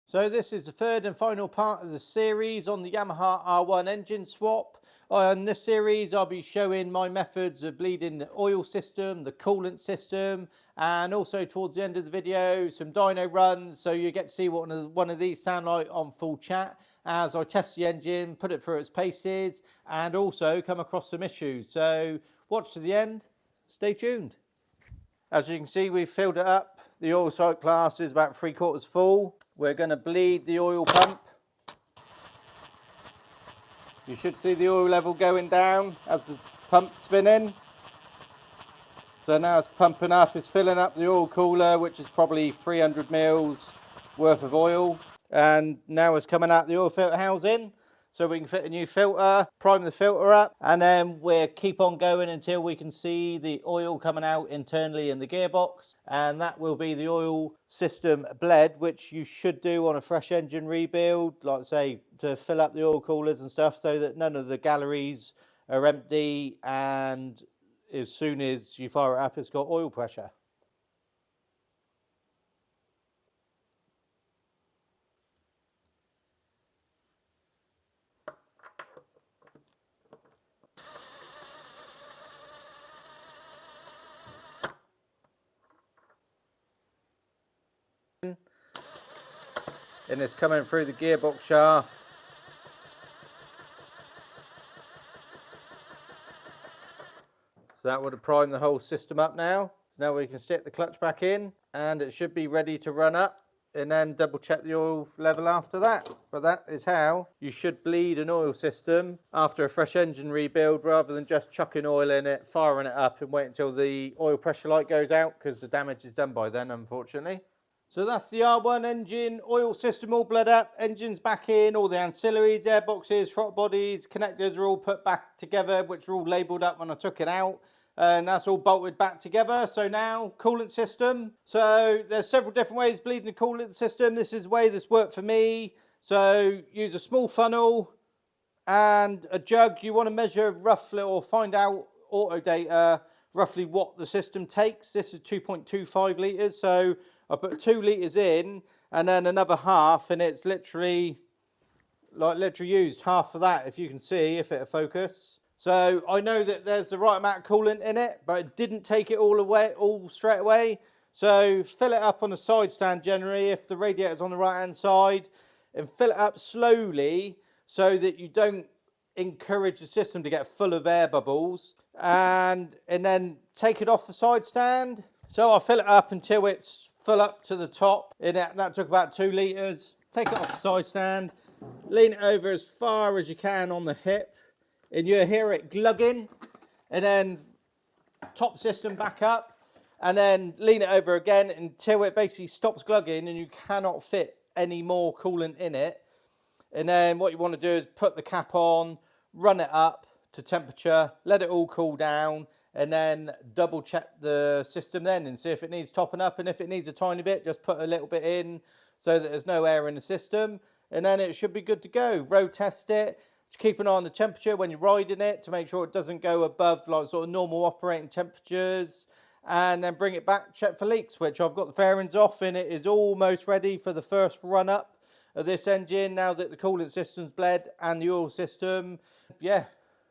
So this is the third and final part of the series on the Yamaha R1 engine swap. On this series I'll be showing my methods of bleeding the oil system, the coolant system, and also towards the end of the video some dyno runs, so you get to see what one of these sound like on full chat as I test the engine, put it through its paces, and also come across some issues. So watch to the end, stay tuned. As you can see, we've filled it up. The oil sight glass is about 3/4 full. We're going to bleed the oil pump. You should see the oil level going down as the pump's spinning. So now it's pumping up, it's filling up the oil cooler, which is probably 300 mils worth of oil. And now it's coming out the oil filter housing, so we can fit a new filter, prime the filter up, and then we'll keep on going until we can see the oil coming out internally in the gearbox, and that will be the oil system bled, which you should do on a fresh engine rebuild, like I say, to fill up the oil coolers and stuff so that none of the galleries are empty, and as soon as you fire it up, it's got oil pressure. And it's coming through the gearbox shaft. So that would have primed the whole system up now. Now we can stick the clutch back in and it should be ready to run up, and then double check the oil level after that. But that is how you should bleed an oil system after a fresh engine rebuild, rather than just chucking oil in it, firing it up and wait until the oil pressure light goes out, because the damage is done by then, unfortunately. So that's the R1 engine, oil system all bled up, engine's back in, all the ancillaries, airboxes, throttle bodies, connectors are all put back together, which are all labelled up when I took it out. And that's all bolted back together. So now, coolant system. So there's several different ways of bleeding the coolant system. This is the way this worked for me. So use a small funnel and a jug. You want to measure roughly, or find out auto data, roughly what the system takes. This is 2.25 litres. So I put 2 litres in and then another half, and it's literally used half of that, if you can see, if it'll focus. So I know that there's the right amount of coolant in it, but it didn't take it all straight away. So fill it up on a side stand generally, if the radiator's on the right hand side, and fill it up slowly so that you don't encourage the system to get full of air bubbles, and then take it off the side stand. So I'll fill it up until it's full up to the top, and that took about 2 litres. Take it off the side stand, lean it over as far as you can on the hip, and you'll hear it glugging, and then top system back up, and then lean it over again until it basically stops glugging and you cannot fit any more coolant in it. And then what you want to do is put the cap on, run it up to temperature, let it all cool down, and then double check the system then and see if it needs topping up, and if it needs a tiny bit, just put a little bit in so that there's no air in the system, and then it should be good to go. Road test it. Just keep an eye on the temperature when you're riding it to make sure it doesn't go above like sort of normal operating temperatures, and then bring it back, check for leaks, which I've got the fairings off, and it is almost ready for the first run up of this engine now that the coolant system's bled and the oil system. Yeah,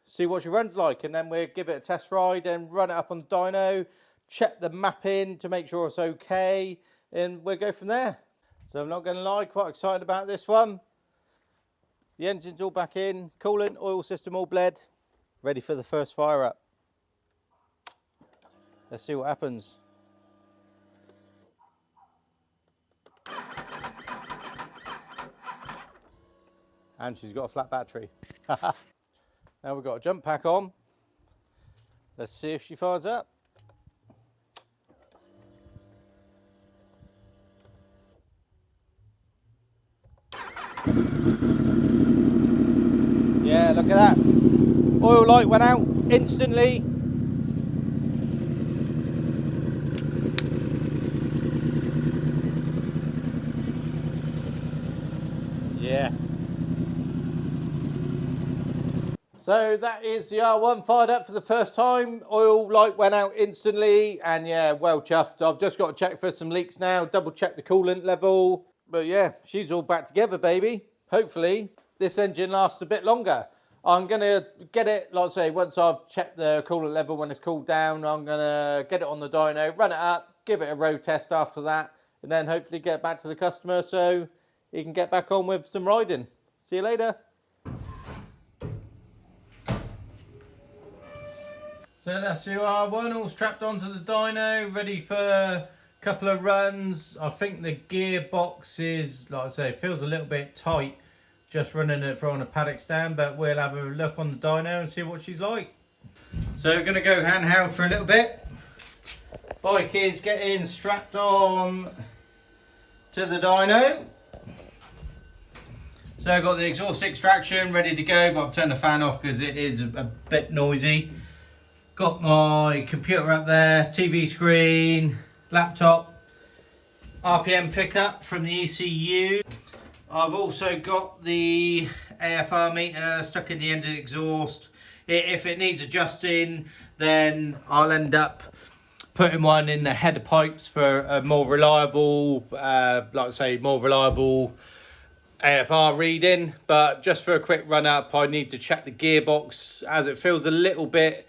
see what your run's like, and then we'll give it a test ride and run it up on the dyno, check the mapping to make sure it's okay, and we'll go from there. So I'm not going to lie, quite excited about this one. The engine's all back in, coolant, oil system all bled, ready for the first fire up. Let's see what happens. And she's got a flat battery. Now we've got a jump pack on. Let's see if she fires up. Yeah, look at that. Oil light went out instantly. Yeah. So that is the R1 fired up for the first time. Oil light went out instantly, and yeah, well chuffed. I've just got to check for some leaks now, double check the coolant level, But yeah, she's all back together, baby. Hopefully this engine lasts a bit longer. I'm gonna get it, like I say, once I've checked the coolant level when it's cooled down, I'm gonna get it on the dyno, run it up, give it a road test after that, and then hopefully get back to the customer so he can get back on with some riding. See you later. So that's your R1 all strapped onto the dyno, ready for a couple of runs. I think the gearbox is, like I say, it feels a little bit tight just running it on a paddock stand, but we'll have a look on the dyno and see what she's like. So we're going to go handheld for a little bit. Bike is getting strapped on to the dyno. So I've got the exhaust extraction ready to go, but I've turned the fan off because it is a bit noisy. Got my computer up there, TV screen, laptop, RPM pickup from the ECU. I've also got the AFR meter stuck in the end of the exhaust. If it needs adjusting, then I'll end up putting one in the header pipes for a more reliable, like I say, more reliable AFR reading. But just for a quick run up, I need to check the gearbox as it feels a little bit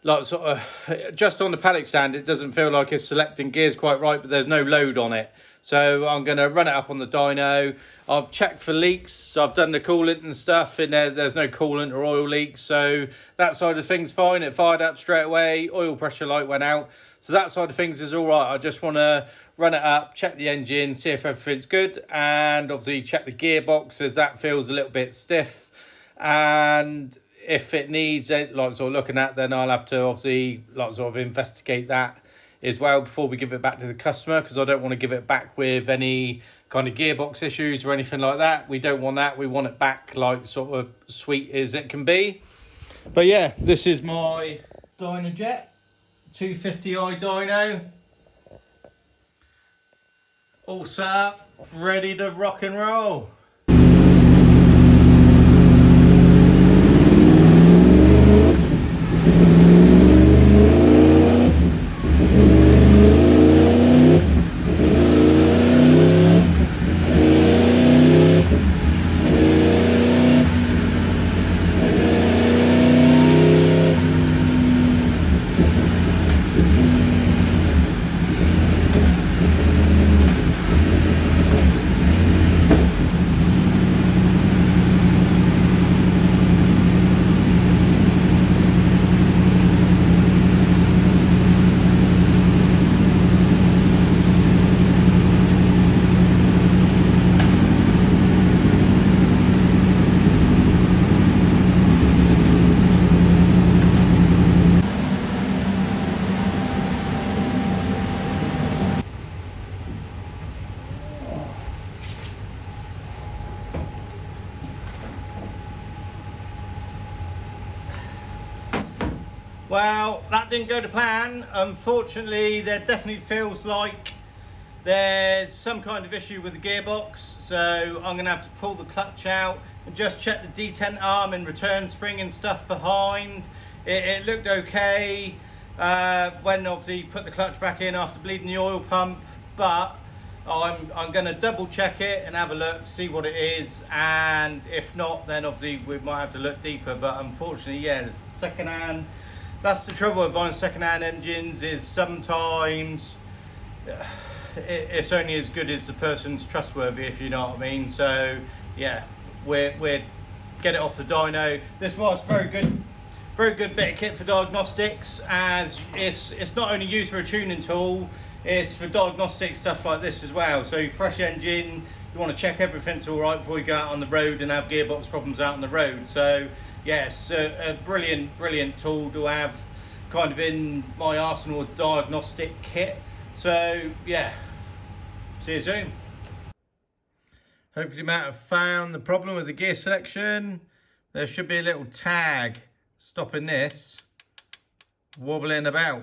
like sort of just on the paddock stand. It doesn't feel like it's selecting gears quite right, but there's no load on it. So I'm going to run it up on the dyno. I've checked for leaks. So I've done the coolant and stuff in there. There's no coolant or oil leaks. So that side of things fine. It fired up straight away. Oil pressure light went out. So that side of things is all right. I just want to run it up, check the engine, see if everything's good. And obviously check the gearbox as that feels a little bit stiff. And if it needs it, like sort of looking at, then I'll have to obviously like sort of investigate that as well before we give it back to the customer, because I don't want to give it back with any kind of gearbox issues or anything like that. We don't want that. We want it back like sort of sweet as it can be. But yeah, this is my Dynojet 250i dyno, all set up, ready to rock and roll. Well, that didn't go to plan. Unfortunately, there definitely feels like there's some kind of issue with the gearbox. So I'm gonna have to pull the clutch out and just check the detent arm and return spring and stuff behind. It looked okay when obviously put the clutch back in after bleeding the oil pump, but I'm gonna double check it and have a look, see what it is, and if not, then obviously we might have to look deeper. But unfortunately, yeah, the second-hand, that's the trouble with buying second-hand engines, is sometimes it's only as good as the person's trustworthy, if you know what I mean. So yeah, we're get it off the dyno. This was very good bit of kit for diagnostics, as it's not only used for a tuning tool, it's for diagnostic stuff like this as well. So fresh engine, you want to check everything's all right before you go out on the road and have gearbox problems out on the road. So yes, a brilliant tool to have kind of in my arsenal of diagnostic kit. So yeah, see you soon. Hopefully you might have found the problem with the gear selection. There should be a little tag stopping this wobbling about.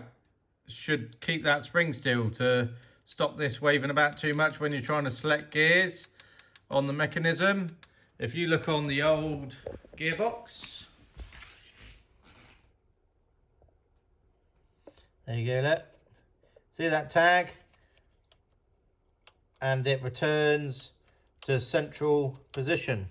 Should keep that spring still to stop this waving about too much when you're trying to select gears on the mechanism. If you look on the old gearbox, there you go, look. See that tag? and it returns to central position.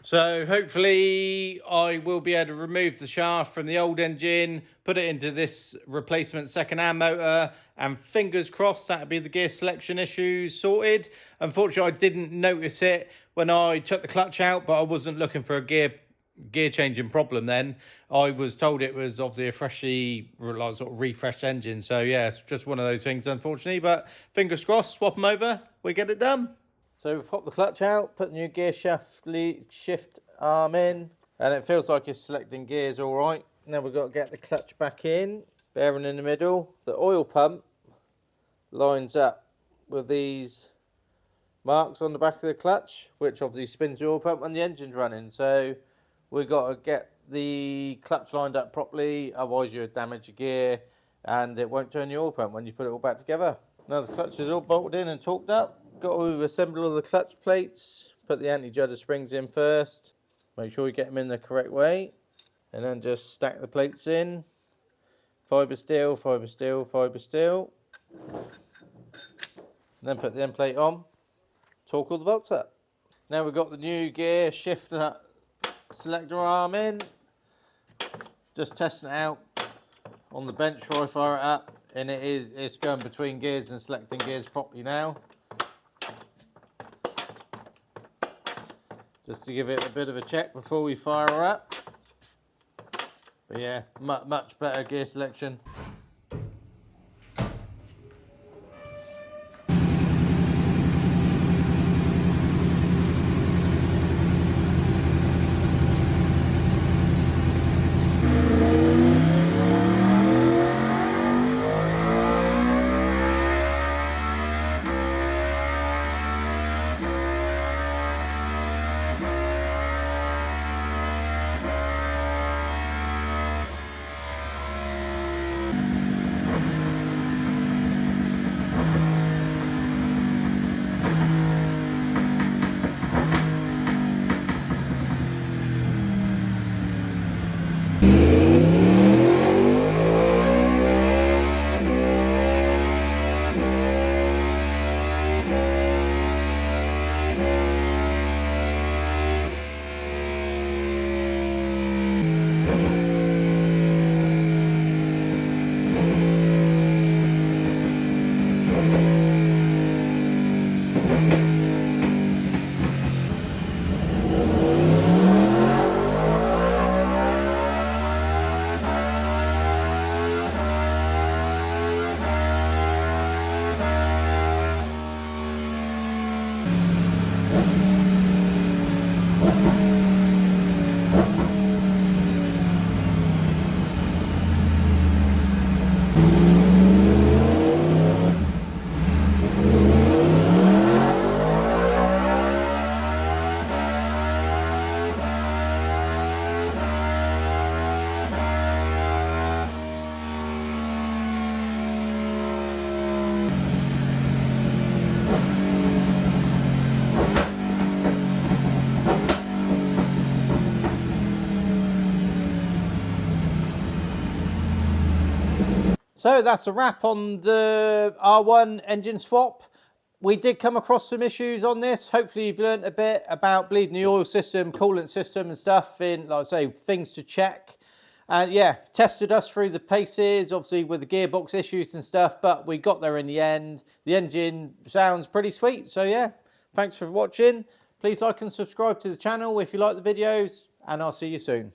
So hopefully I will be able to remove the shaft from the old engine, put it into this replacement second-hand motor, and fingers crossed that'll be the gear selection issues sorted. Unfortunately, I didn't notice it when I took the clutch out, but I wasn't looking for a gear changing problem then. I was told it was obviously a freshly sort of refreshed engine. So yeah, it's just one of those things, unfortunately, but fingers crossed, swap them over, we get it done. So we pop the clutch out, put the new gear shift arm in, and it feels like it's selecting gears all right. Now we've got to get the clutch back in, bearing in the middle. The oil pump lines up with these marks on the back of the clutch, which obviously spins the oil pump when the engine's running. So we've got to get the clutch lined up properly, otherwise you'll damage your gear and it won't turn the oil pump when you put it all back together. Now the clutch is all bolted in and torqued up. Got to assemble all the clutch plates, put the anti-judder springs in first, make sure you get them in the correct way, and then just stack the plates in, fibre steel, fibre steel, fibre steel, and then put the end plate on, torque all the bolts up. Now we've got the new gear shift selector arm in, just testing it out on the bench before I fire it up, and it's going between gears and selecting gears properly now. Just to give it a bit of a check before we fire her up. But yeah, much better gear selection. So that's a wrap on the R1 engine swap. We did come across some issues on this. Hopefully you've learned a bit about bleeding the oil system, coolant system and stuff, in, like I say, things to check. And yeah, tested us through the paces, obviously with the gearbox issues and stuff, but we got there in the end. The engine sounds pretty sweet. So yeah, thanks for watching. Please like and subscribe to the channel if you like the videos, and I'll see you soon.